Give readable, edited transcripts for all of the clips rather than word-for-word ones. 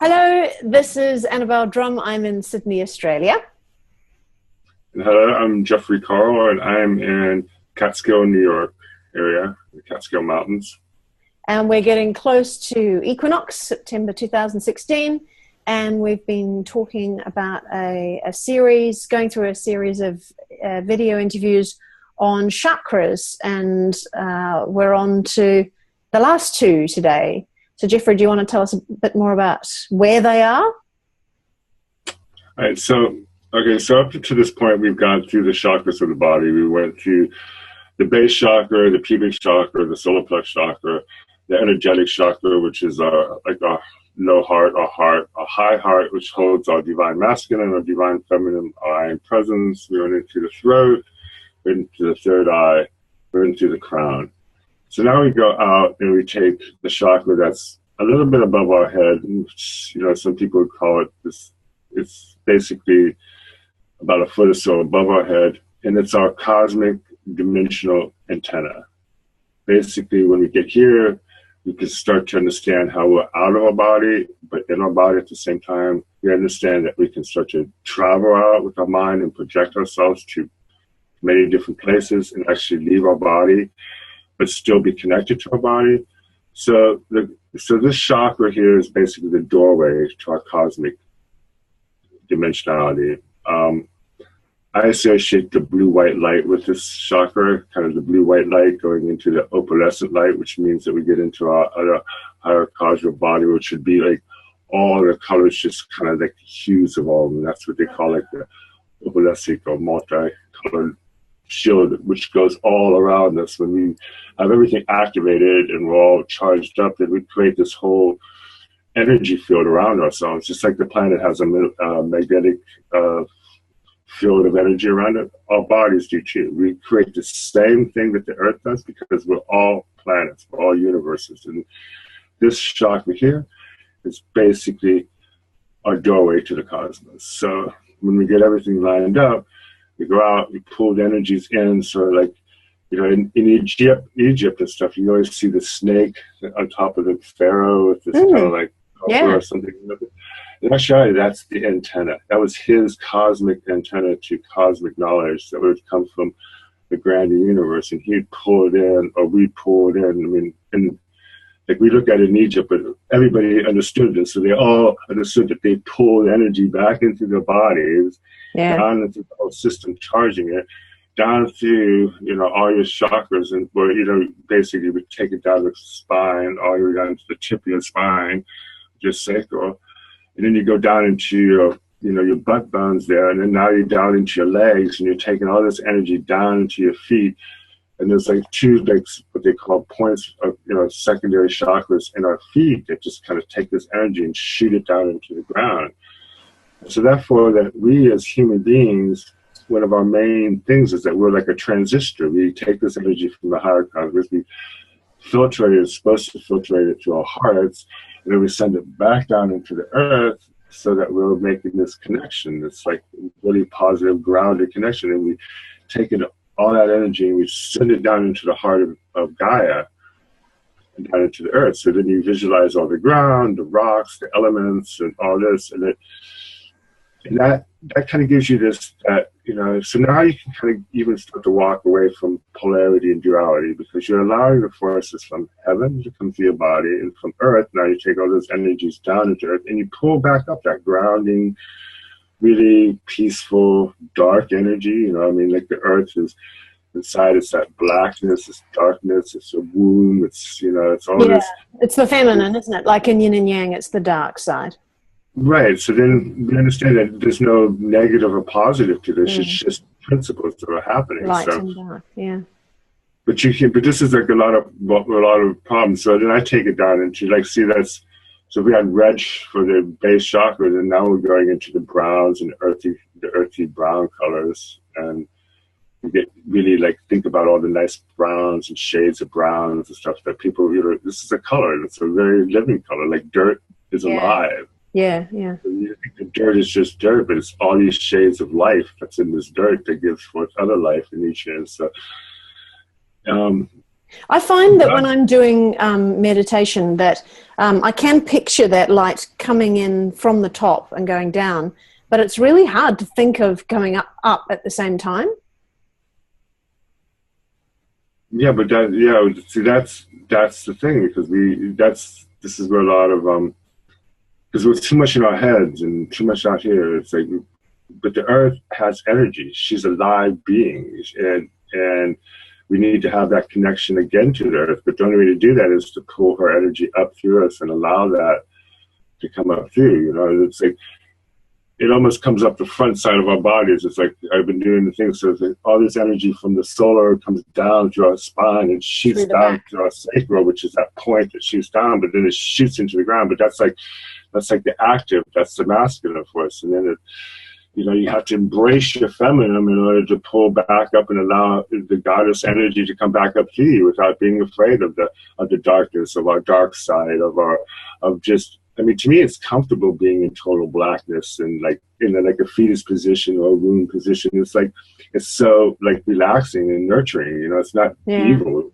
Hello, this is Annabelle Drumm. I'm in Sydney, Australia. Hello, I'm Jeffree Carl, and I'm in Catskill, New York area, the Catskill Mountains. And we're getting close to equinox, September 2016. And we've been talking about going through a series of video interviews on chakras. And we're on to the last two today. So Jeffree, do you want to tell us a bit more about where they are? All right, so up to this point, we've gone through the chakras of the body. We went through the base chakra, the pubic chakra, the solar plexus chakra, the energetic chakra, which is like a low heart, a high heart, which holds our divine masculine or divine feminine eye presence. We went into the throat, into the third eye, we're into the crown. So now we go out and we take the chakra that's a little bit above our head. Which, some people would call it this. It's basically about a foot or so above our head, and it's our cosmic dimensional antenna. Basically, when we get here, we can start to understand how we're out of our body, but in our body at the same time. We understand that we can start to travel out with our mind and project ourselves to many different places and actually leave our body, but still be connected to our body. So this chakra here is basically the doorway to our cosmic dimensionality. I associate the blue-white light with this chakra, kind of the blue-white light going into the opalescent light, which means that we get into our other higher cosmic body, which should be like all the colors, just kind of like the hues of all of them. That's what they call like the opalescent or multicolored shield, which goes all around us. When we have everything activated and we're all charged up, then we create this whole energy field around ourselves, just like the planet has a magnetic field of energy around it. Our bodies do too. We create the same thing that the earth does because we're all planets, we're all universes. And this chakra here is basically our doorway to the cosmos. So when we get everything lined up, we go out, we pull the energies in. So like, in Egypt and stuff, you always see the snake on top of the pharaoh with this kind of like or something. And actually, that's the antenna. That was his cosmic antenna to cosmic knowledge that would come from the grander universe, and he'd pull it in, or we'd pull it in. I mean, and like we look at it in Egypt, but everybody understood this, so they all understood that they pulled energy back into their bodies, down into the whole system, charging it down through, all your chakras, and where, basically we take it down the spine, all the way down to the tip of your spine, just sacral. And then you go down into your, your butt bones there, and then now you're down into your legs, and you're taking all this energy down into your feet. And there's like two, what they call points of, secondary chakras in our feet that just kind of take this energy and shoot it down into the ground. So therefore, that we as human beings, one of our main things is that we're like a transistor. We take this energy from the higher cosmos, we filter it, it's supposed to filtrate it to our hearts, and then we send it back down into the earth so that we're making this connection. It's like really positive, grounded connection. And we take all that energy and we send it down into the heart of Gaia and down into the earth. So then you visualize all the ground, the rocks, the elements, and all this. And that kind of gives you this, so now you can kind of even start to walk away from polarity and duality, because you're allowing the forces from heaven to come to your body, and from earth, now you take all those energies down into earth and you pull back up that grounding, really peaceful, dark energy. Like the earth is inside, it's that blackness, it's darkness, it's a womb, it's, it's all this. It's the feminine, isn't it? Like in yin and yang, it's the dark side. Right. So then we understand that there's no negative or positive to this. It's just principles that are happening. Light and dark, But this is like a lot of problems. So then I take it down into so we had red for the base chakra, and now we're going into the browns and the earthy brown colors, and we get really think about all the nice browns and shades of browns and stuff that people, this is a color. It's a very living color. Like dirt is alive. Yeah. You think the dirt is just dirt, but it's all these shades of life that's in this dirt that gives forth other life in each end. So I find that when I'm doing meditation that I can picture that light coming in from the top and going down, but it's really hard to think of going up at the same time. Yeah, but see, that's the thing, because this is where a lot of because we're too much in our heads and too much out here. It's like, but the earth has energy. She's a live being, and we need to have that connection again to the earth. But the only way to do that is to pull her energy up through us and allow that to come up through. You know, it's like it almost comes up the front side of our bodies. It's like I've been doing the thing, so it's like all this energy from the solar comes down through our spine and shoots down to our sacral, which is that point that shoots down, but then it shoots into the ground. But that's like the active, that's the masculine force. And then you have to embrace your feminine in order to pull back up and allow the goddess energy to come back up to you without being afraid of the darkness, of our dark side, I mean, to me, it's comfortable being in total blackness and like in like a fetus position or a womb position. It's so like relaxing and nurturing. You know, it's not evil.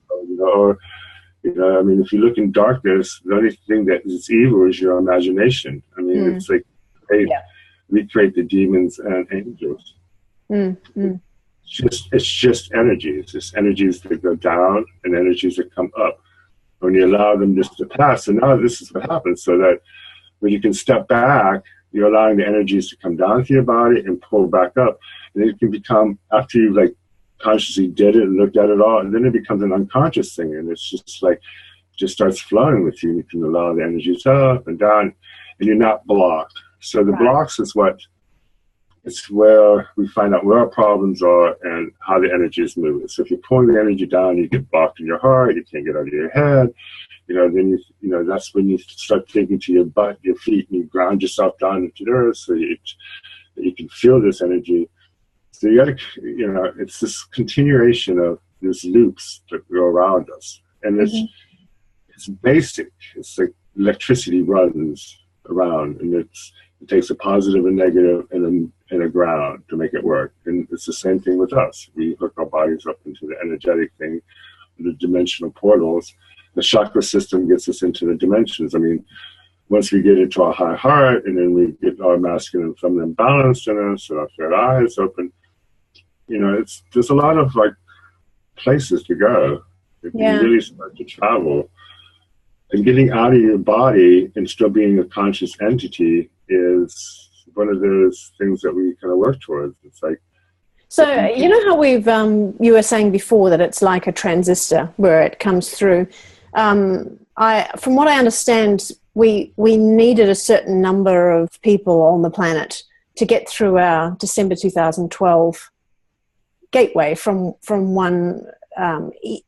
I mean, if you look in darkness, the only thing that is evil is your imagination. I mean, it's like we create the demons and angels. It's just energy. It's just energies that go down and energies that come up. When you allow them just to pass, and now this is what happens, so that when you can step back, you're allowing the energies to come down through your body and pull back up. And it can become, after you like consciously did it and looked at it all, and then it becomes an unconscious thing, and it's just like, just starts flowing with you. You can allow the energies up and down, and you're not blocked. So the blocks is it's where we find out where our problems are and how the energy is moving. So if you're pulling the energy down, you get blocked in your heart, you can't get out of your head, then that's when you start thinking to your butt, your feet, and you ground yourself down into the earth so you can feel this energy. So you gotta, it's this continuation of these loops that go around us. And it's basic. It's like electricity runs around, and it takes a positive and negative and a ground to make it work. And it's the same thing with us. We hook our bodies up into the energetic thing, the dimensional portals. The chakra system gets us into the dimensions. I mean, once we get into our high heart, and then we get our masculine and feminine balanced in us, and our third eye is open, there's a lot of like places to go if you really start to travel. And getting out of your body and still being a conscious entity is one of those things that we kind of work towards. It's like, so you know how we've you were saying before that it's like a transistor where it comes through. From what I understand, we needed a certain number of people on the planet to get through our December 2012 gateway from one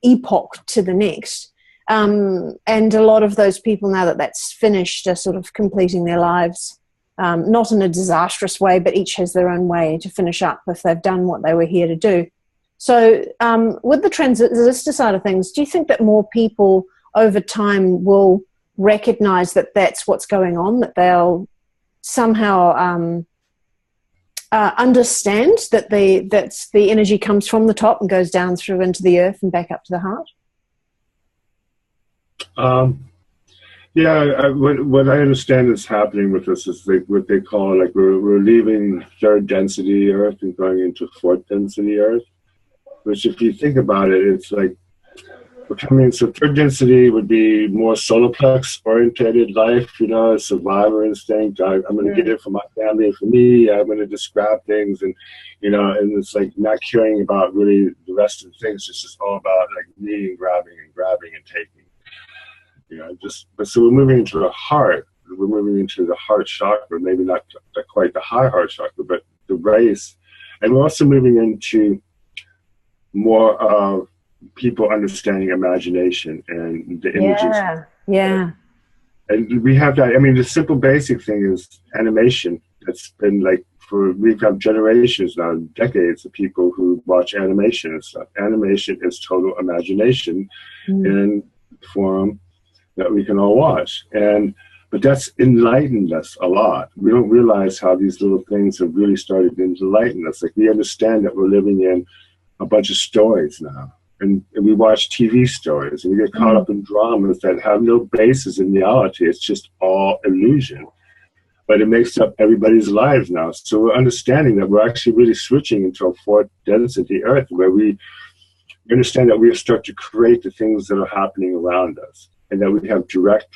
epoch to the next. And a lot of those people, now that that's finished, are sort of completing their lives, not in a disastrous way, but each has their own way to finish up if they've done what they were here to do. So with the transistor side of things, do you think that more people over time will recognize that that's what's going on, that they'll somehow understand that the energy comes from the top and goes down through into the earth and back up to the heart? What I understand is happening with us is like what they call, like, we're leaving third density Earth and going into fourth density Earth, which, if you think about it, it's like we're coming. So third density would be more solar plex oriented life, survivor instinct. I'm going to get it for my family and for me. I'm going to just grab things, and and it's like not caring about really the rest of the things. It's just all about like me and grabbing and taking. But so we're moving into the heart. We're moving into the heart chakra, maybe not quite the high heart chakra, but the race. And we're also moving into more of people understanding imagination and the images. Yeah. And we have that. I mean, the simple basic thing is animation. That's been like, we've got generations now, decades of people who watch animation and stuff. Animation is total imagination in form that we can all watch. But that's enlightened us a lot. We don't realize how these little things have really started to enlighten us. Like, we understand that we're living in a bunch of stories now. and we watch TV stories, and we get caught up in dramas that have no basis in reality. It's just all illusion. But it makes up everybody's lives now. So we're understanding that we're actually really switching into a fourth density Earth, where we understand that we start to create the things that are happening around us, and that we have direct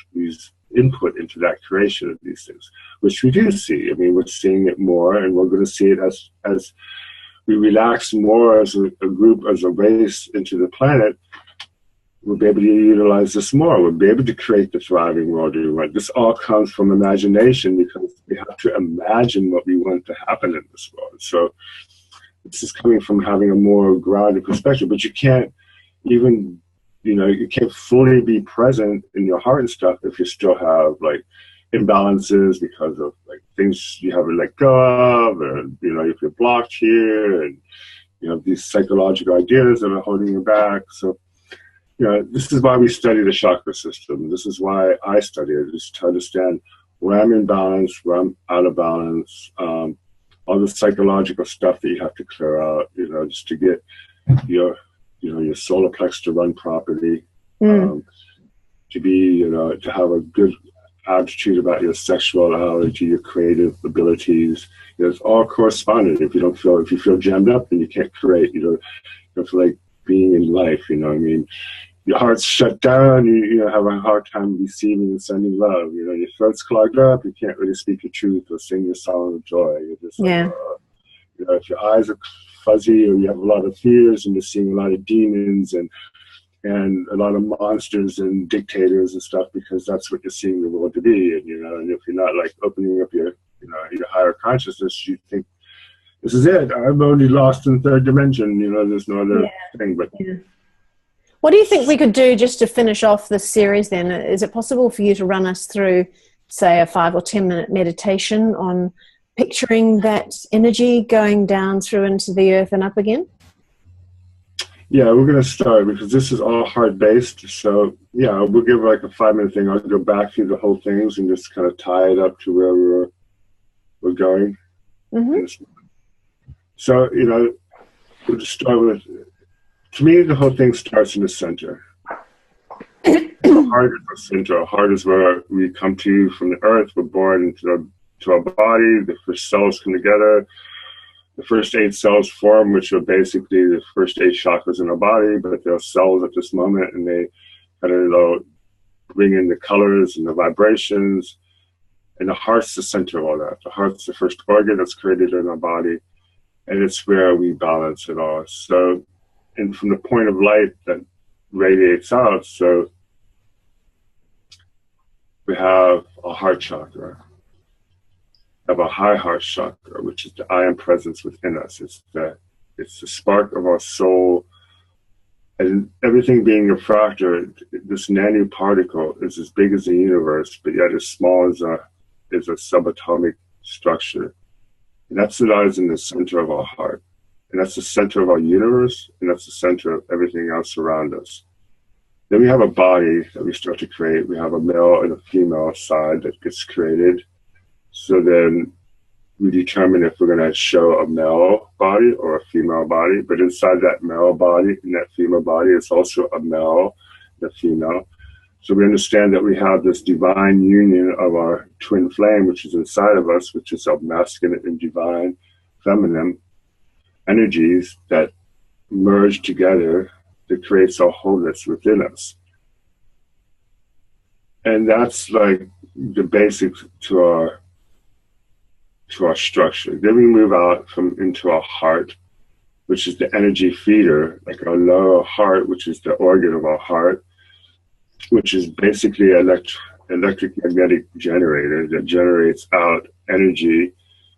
input into that creation of these things, which we do see. I mean, we're seeing it more, and we're going to see it as we relax more as a group, as a race into the planet. We'll be able to utilize this more. We'll be able to create the thriving world we want. This all comes from imagination, because we have to imagine what we want to happen in this world. So this is coming from having a more grounded perspective, but you can't even, you can't fully be present in your heart and stuff if you still have like imbalances because of like things you haven't let go of, and if you're blocked here, and these psychological ideas that are holding you back. So this is why we study the chakra system. This is why I study it, is to understand where I'm in balance, where I'm out of balance, all the psychological stuff that you have to clear out, just to get your solar plex to run properly, to be, to have a good attitude about your sexuality, your creative abilities. It's all correspondent. If you feel jammed up, then you can't create. You don't feel like being in life. Your heart's shut down. You have a hard time receiving and sending love. Your throat's clogged up. You can't really speak your truth or sing your song of joy. You're just like, if your eyes are fuzzy, or you have a lot of fears, and you're seeing a lot of demons and a lot of monsters and dictators and stuff, because that's what you're seeing the world to be. And if you're not like opening up your higher consciousness, you think, this is it. I'm only lost in the third dimension. There's no other thing. But what do you think we could do just to finish off this series then? Is it possible for you to run us through, say, a 5 or 10 minute meditation on picturing that energy going down through into the earth and up again? Yeah, we're going to start, because this is all heart-based. So, yeah, we'll give like a 5-minute thing. I'll go back through the whole things and just kind of tie it up to where we're going. So, we'll just start with, to me, the whole thing starts in the center. The heart is the center. Our heart is where we come to from the earth. We're born into our body. The first cells come together. The first 8 cells form, which are basically the first 8 chakras in our body, but they're cells at this moment, and they kind of bring in the colors and the vibrations. And the heart's the center of all that. The heart's the first organ that's created in our body, and it's where we balance it all. So, and from the point of light that radiates out, so we have a heart chakra. Have a high heart chakra, which is the I am presence within us. It's the spark of our soul, and everything being a fractal. This nanoparticle is as big as the universe, but yet as small as a subatomic structure. And that lies in the center of our heart, and that's the center of our universe, and that's the center of everything else around us. Then we have a body that we start to create. We have a male and a female side that gets created. So then we determine if we're going to show a male body or a female body. But inside that male body and that female body is also a male and a female. So we understand that we have this divine union of our twin flame, which is inside of us, which is our masculine and divine feminine energies that merge together to create our wholeness within us. And that's like the basics to our structure. Then we move out into our heart, which is the energy feeder, like our lower heart, which is the organ of our heart, which is basically an electric magnetic generator that generates out energy,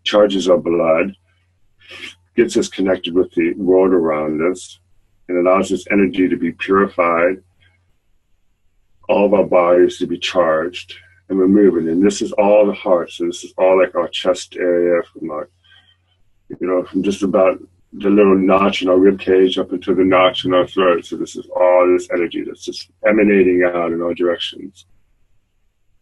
charges our blood, gets us connected with the world around us, and allows this energy to be purified, all of our bodies to be charged, and we're moving. And this is all the heart. So this is all like our chest area, from just about the little notch in our rib cage up into the notch in our throat. So this is all this energy that's just emanating out in all directions.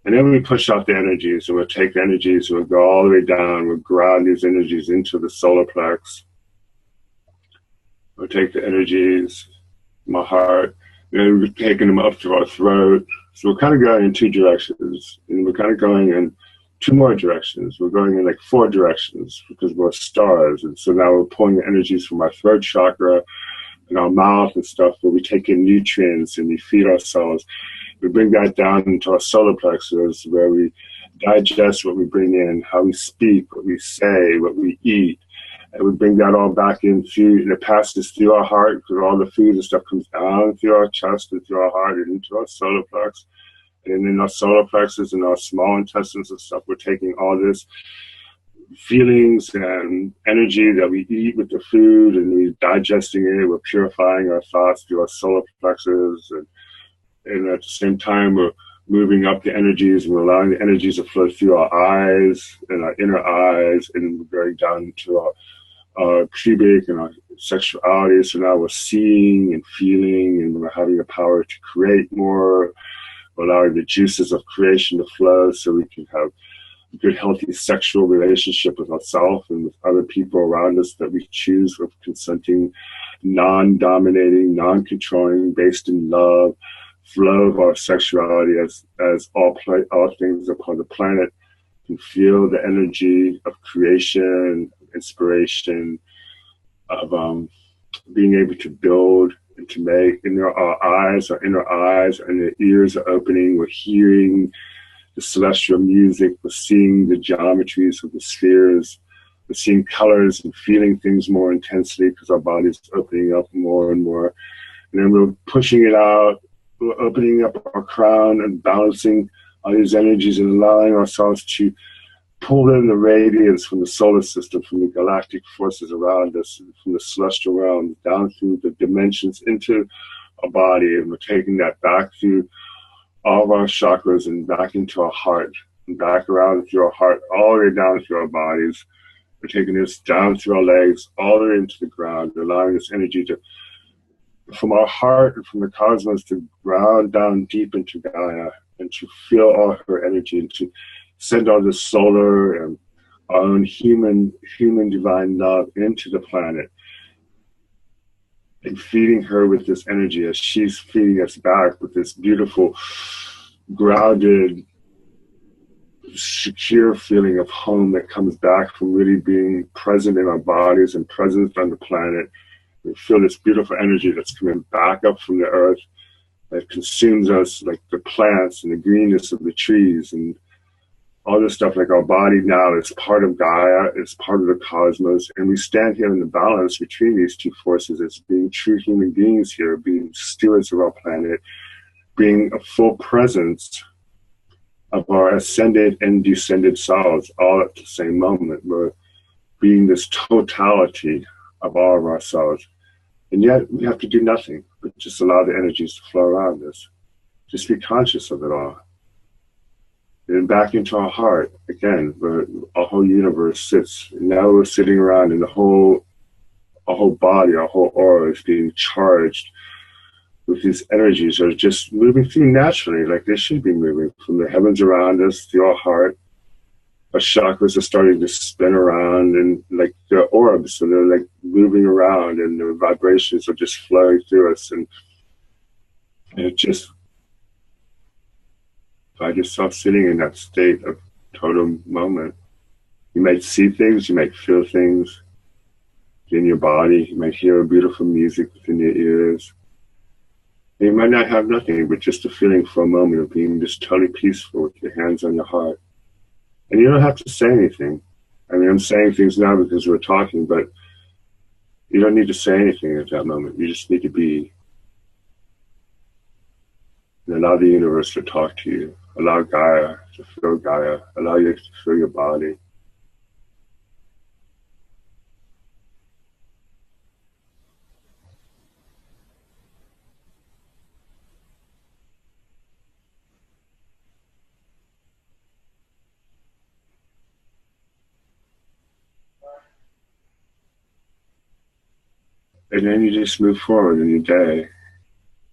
And then we push out the energies, and we'll take the energies, and we'll go all the way down. We'll ground these energies into the solar plex. We'll take the energies, my heart, and we're taking them up to our throat. So we're kind of going in two directions, and we're kind of going in two more directions. We're going in like four directions because we're stars. And so now we're pulling the energies from our throat chakra and our mouth and stuff, where we take in nutrients and we feed ourselves. We bring that down into our solar plexus, where we digest what we bring in, how we speak, what we say, what we eat. And we bring that all back in through, and it passes through our heart, because all the food and stuff comes down through our chest and through our heart and into our solar plexus. And in our solar plexus and our small intestines and stuff, we're taking all this feelings and energy that we eat with the food, and we're digesting it. We're purifying our thoughts through our solar plexus, and at the same time, we're moving up the energies, and we're allowing the energies to flow through our eyes and our inner eyes, and we're going down into our pubic and our sexuality. So now we're seeing and feeling, and we're having the power to create more. We're allowing the juices of creation to flow, so we can have a good, healthy sexual relationship with ourselves and with other people around us that we choose, with consenting, non-dominating, non-controlling, based in love, flow of our sexuality, as all things upon the planet can feel the energy of creation, inspiration, of being able to build and to make. In our eyes, our inner eyes and the ears are opening. We're hearing the celestial music. We're seeing the geometries of the spheres. We're seeing colors and feeling things more intensely, because our body's opening up more and more. And then we're pushing it out. We're opening up our crown and balancing all these energies and allowing ourselves to pull in the radiance from the solar system, from the galactic forces around us, from the celestial realm, down through the dimensions into our body. And we're taking that back through all of our chakras and back into our heart, and back around through our heart, all the way down through our bodies. We're taking this down through our legs, all the way into the ground, allowing this energy to, from our heart and from the cosmos, to ground down deep into Gaia, and to feel all her energy, and to send all the solar and our own human divine love into the planet, and feeding her with this energy as she's feeding us back with this beautiful, grounded, secure feeling of home that comes back from really being present in our bodies and present on the planet. We feel this beautiful energy that's coming back up from the earth, that consumes us, like the plants and the greenness of the trees and all this stuff. Like our body now is part of Gaia, it's part of the cosmos, and we stand here in the balance between these two forces as being true human beings here, being stewards of our planet, being a full presence of our ascended and descended selves, all at the same moment. We're being this totality of all of ourselves. And yet we have to do nothing but just allow the energies to flow around us. Just be conscious of it all. And back into our heart, again, where our whole universe sits. And now we're sitting around, and our whole body, our whole aura is being charged with these energies that are just moving through naturally, like they should be moving from the heavens around us through our heart. Our chakras are starting to spin around, and like they're orbs, so they're like moving around, and the vibrations are just flowing through us. And it just, find yourself sitting in that state of total moment. You might see things, you might feel things in your body, you might hear beautiful music within your ears. And you might not have nothing, but just a feeling for a moment of being just totally peaceful with your hands on your heart. And you don't have to say anything. I mean, I'm saying things now because we're talking, but you don't need to say anything at that moment. You just need to be. And allow the universe to talk to you. Allow Gaia to feel Gaia. Allow you to feel your body. And then you just move forward in your day.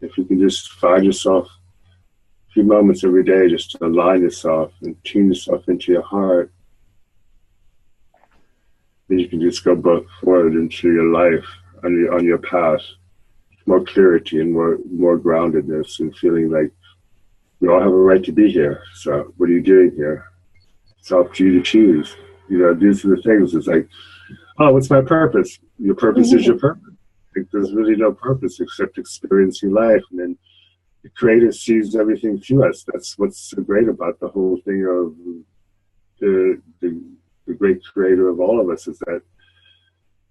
If you can just find yourself a few moments every day just to align yourself and tune yourself into your heart, then you can just go both forward into your life on your path. more clarity and more groundedness, and feeling like we all have a right to be here. So what are you doing here? It's up to you to choose. You know, these are the things. It's like, oh, what's my purpose? Your purpose is your purpose. Like, there's really no purpose except experiencing life. And then the Creator sees everything through us. That's what's so great about the whole thing of the great Creator of all of us, is that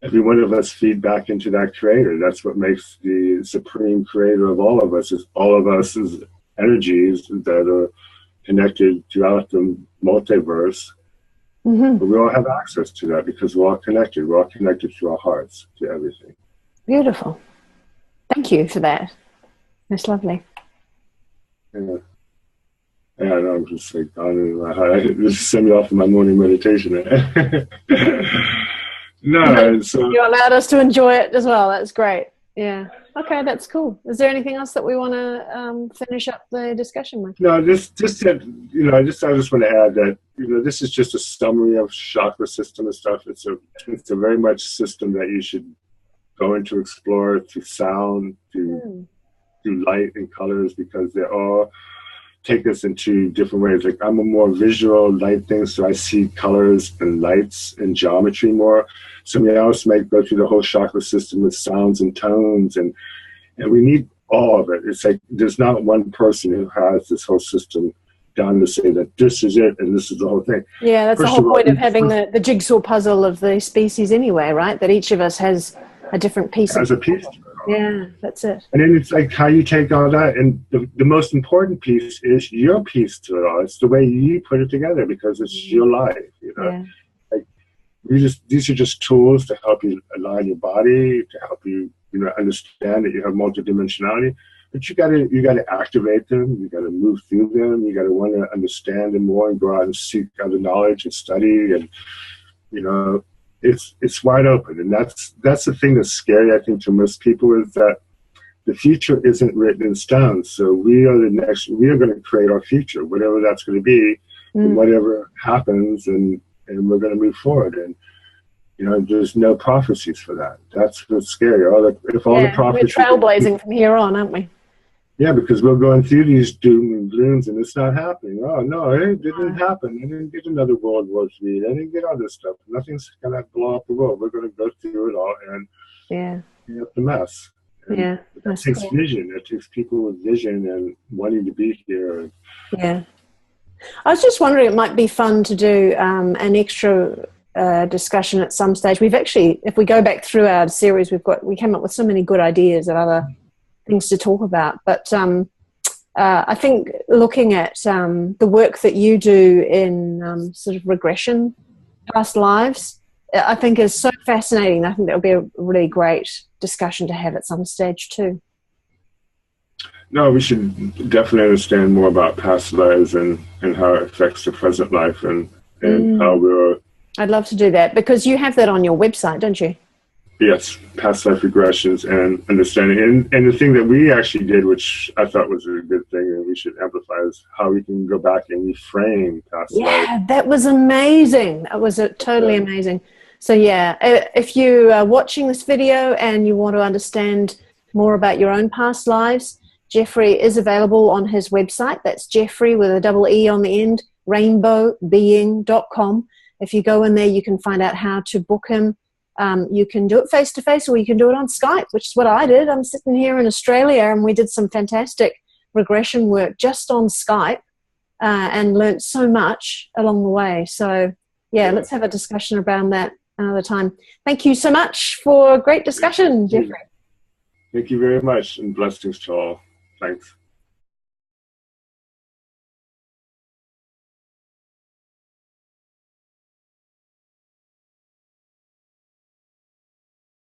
every one of us feed back into that Creator. That's what makes the supreme Creator of all of us, is all of us as energies that are connected throughout the multiverse. But we all have access to that because we're all connected. We're all connected through our hearts to everything. Beautiful. Thank you for that. That's lovely. Yeah. Yeah, I know, I'm just like on in my heart. Just send me off in my morning meditation. No, so you allowed us to enjoy it as well. That's great. Yeah. Okay, that's cool. Is there anything else that we want to finish up the discussion with? No, I just want to add that, you know, this is just a summary of chakra system and stuff. It's a very much system that you should go into, explore through sound, through light and colors, because they all take us into different ways. Like, I'm a more visual light thing, so I see colors and lights and geometry more. Somebody else might go through the whole chakra system with sounds and tones, and we need all of it. It's like there's not one person who has this whole system down to say that this is it and this is the whole thing. Yeah, that's the whole point of having the jigsaw puzzle of the species anyway, right? That each of us has a different piece. Has a piece. Yeah, that's it. And then it's like how you take all that, and the most important piece is your piece to it all. It's the way you put it together, because it's your life, you know. Yeah. Like, these are just tools to help you align your body, to help you, you know, understand that you have multidimensionality. But you gotta activate them. You gotta move through them. You gotta want to understand them more and go out and seek other knowledge and study. And, you know, it's wide open. And that's the thing that's scary, I think, to most people, is that the future isn't written in stone. So we are going to create our future, whatever that's going to be, and whatever happens, and we're going to move forward. And, you know, there's no prophecies for that. That's what's scary. The prophecies, we're trailblazing from here on, aren't we? Yeah, because we're going through these doom and glooms, and it's not happening. Oh, no, it didn't happen. I didn't get another World War III. I didn't get all this stuff. Nothing's going to blow up the world. We're going to go through it all and clean up the mess. And that takes vision. It takes people with vision and wanting to be here. I was just wondering, it might be fun to do an extra discussion at some stage. We've actually, if we go back through our series, we came up with so many good ideas of other things to talk about. But I think looking at the work that you do in sort of regression, past lives, I think is so fascinating. I think that would be a really great discussion to have at some stage too. No, we should definitely understand more about past lives and how it affects the present life, and how we're... I'd love to do that, because you have that on your website, don't you? Yes, past life regressions and understanding. And the thing that we actually did, which I thought was a good thing and we should amplify, is how we can go back and reframe past life. Yeah, that was amazing. That was totally amazing. So yeah, if you are watching this video and you want to understand more about your own past lives, Jeffree is available on his website. That's Jeffree with a double E on the end, rainbowbeing.com. If you go in there, you can find out how to book him. You can do it face-to-face, or you can do it on Skype, which is what I did. I'm sitting here in Australia, and we did some fantastic regression work just on Skype and learnt so much along the way. So, yeah, let's have a discussion around that another time. Thank you so much for a great discussion, Jeffree. Thank you very much, and blessings to all. Thanks.